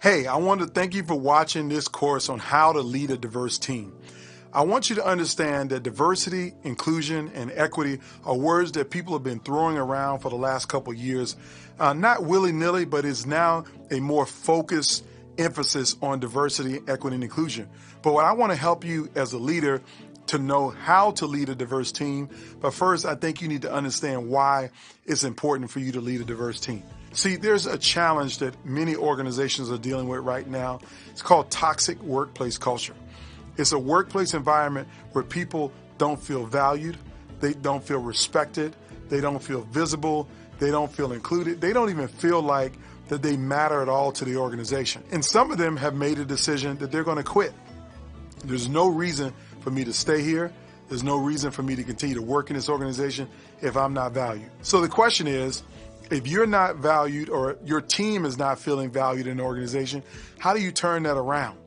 Hey, I want to thank you for watching this course on how to lead a diverse team. I want you to understand that diversity, inclusion, and equity are words that people have been throwing around for the last couple of years, not willy-nilly, but is now a more focused emphasis on diversity, equity, and inclusion. But what I want to help you as a leader to know how to lead a diverse team. But first, I think you need to understand why it's important for you to lead a diverse team. See, there's a challenge that many organizations are dealing with right now. It's called toxic workplace culture. It's a workplace environment where people don't feel valued, they don't feel respected, they don't feel visible, they don't feel included, they don't even feel like that they matter at all to the organization. And some of them have made a decision that they're going to quit. There's no reason for me to stay here. There's no reason for me to continue to work in this organization if I'm not valued. So the question is, if you're not valued or your team is not feeling valued in the organization, how do you turn that around?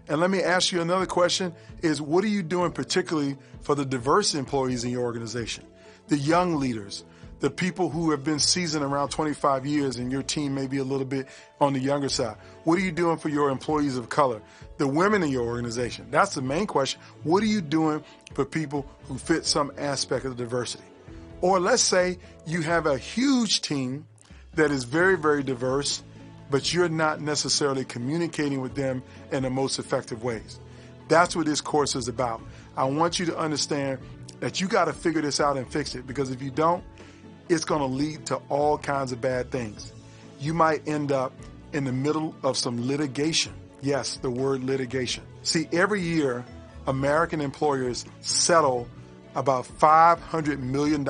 And let me ask you another question is, what are you doing particularly for the diverse employees in your organization? The young leaders, the people who have been seasoned around 25 years and your team may be a little bit on the younger side. What are you doing for your employees of color? The women in your organization? That's the main question. What are you doing for people who fit some aspect of the diversity? Or let's say you have a huge team that is very, very diverse, but you're not necessarily communicating with them in the most effective ways. That's what this course is about. I want you to understand that you got to figure this out and fix it, because if you don't, it's going to lead to all kinds of bad things. You might end up in the middle of some litigation. Yes, the word litigation. See, every year, American employers settle about $500 million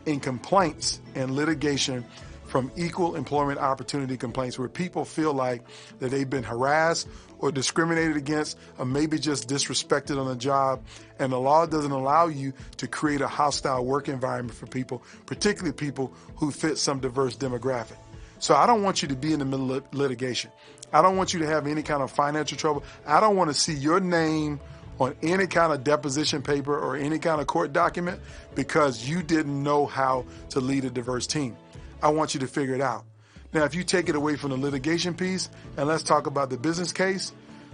in complaints and litigation from equal employment opportunity complaints, where people feel like that they've been harassed or discriminated against or maybe just disrespected on the job. And the law doesn't allow you to create a hostile work environment for people, particularly people who fit some diverse demographic. So I don't want you to be in the middle of litigation. I don't want you to have any kind of financial trouble. I don't want to see your name on any kind of deposition paper or any kind of court document because you didn't know how to lead a diverse team. I want you to figure it out. Now, if you take it away from the litigation piece, and let's talk about the business case,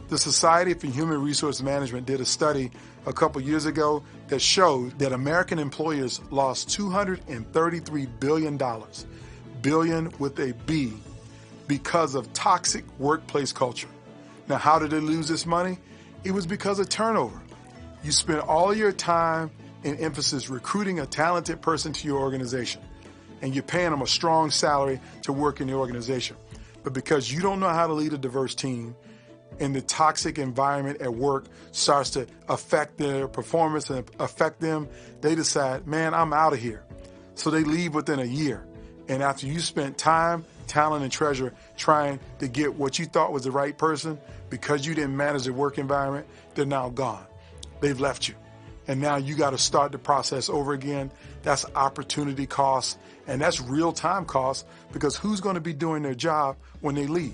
the Society for Human Resource Management did a study a couple years ago that showed that American employers lost $233 billion, billion with a B, because of toxic workplace culture. Now, how did they lose this money? It was because of turnover. You spent all your time and emphasis recruiting a talented person to your organization, and you're paying them a strong salary to work in the organization. But because you don't know how to lead a diverse team, and the toxic environment at work starts to affect their performance and affect them, they decide, man, I'm out of here. So they leave within a year. And after you spent time, talent, and treasure trying to get what you thought was the right person, because you didn't manage the work environment, they're now gone. They've left you. And now you got to start the process over again. That's opportunity costs, and that's real time costs, because who's going to be doing their job when they leave?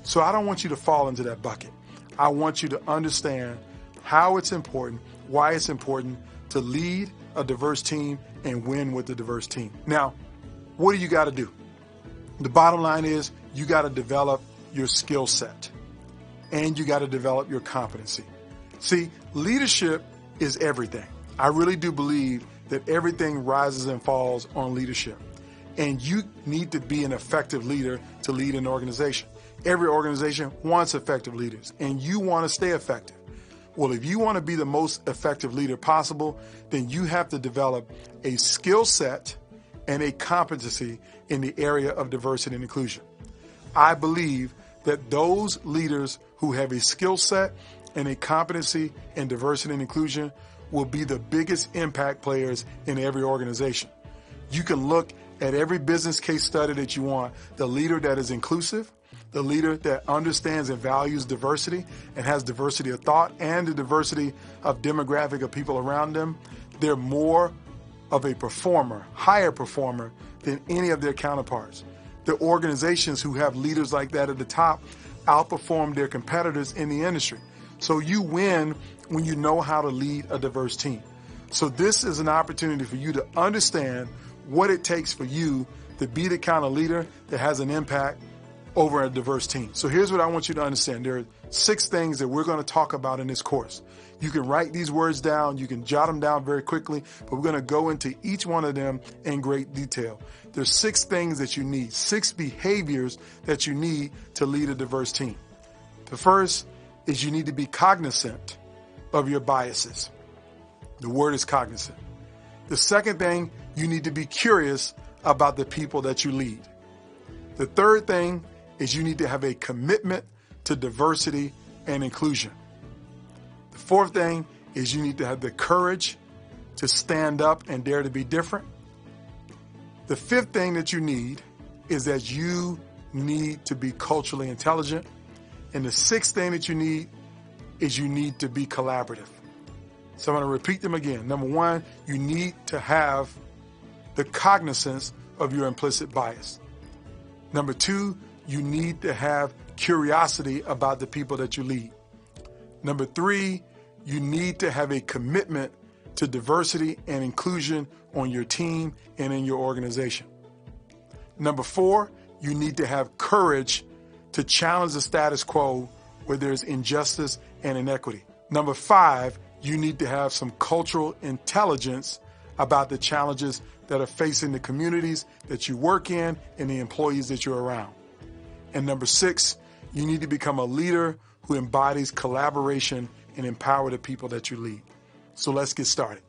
So I don't want you to fall into that bucket. I want you to understand how it's important, why it's important to lead a diverse team and win with the diverse team. Now, what do you got to do? The bottom line is you got to develop your skill set, and you got to develop your competency. See, leadership is everything. I really do believe that everything rises and falls on leadership. And you need to be an effective leader to lead an organization. Every organization wants effective leaders, and you want to stay effective. Well, if you want to be the most effective leader possible, then you have to develop a skill set and a competency in the area of diversity and inclusion. I believe that those leaders who have a skill set and a competency in diversity and inclusion will be the biggest impact players in every organization. You can look at every business case study that you want. The leader that is inclusive, the leader that understands and values diversity and has diversity of thought and the diversity of demographic of people around them, they're more of a performer, higher performer than any of their counterparts. The organizations who have leaders like that at the top outperform their competitors in the industry. So you win when you know how to lead a diverse team. So this is an opportunity for you to understand what it takes for you to be the kind of leader that has an impact over a diverse team. So here's what I want you to understand. There are 6 things that we're going to talk about in this course. You can write these words down, you can jot them down very quickly, but we're going to go into each one of them in great detail. There's 6 things that you need, 6 behaviors that you need to lead a diverse team. The first is you need to be cognizant of your biases. The word is cognizant. The second thing, you need to be curious about the people that you lead. The third thing is you need to have a commitment to diversity and inclusion. The fourth thing is you need to have the courage to stand up and dare to be different. The fifth thing that you need is that you need to be culturally intelligent. And the sixth thing that you need is you need to be collaborative. So I'm going to repeat them again. Number 1, you need to have the cognizance of your implicit bias. Number 2, you need to have curiosity about the people that you lead. Number 3, you need to have a commitment to diversity and inclusion on your team and in your organization. Number 4, you need to have courage to challenge the status quo where there's injustice and inequity. Number 5, you need to have some cultural intelligence about the challenges that are facing the communities that you work in and the employees that you're around. And number 6, you need to become a leader who embodies collaboration and empower the people that you lead. So let's get started.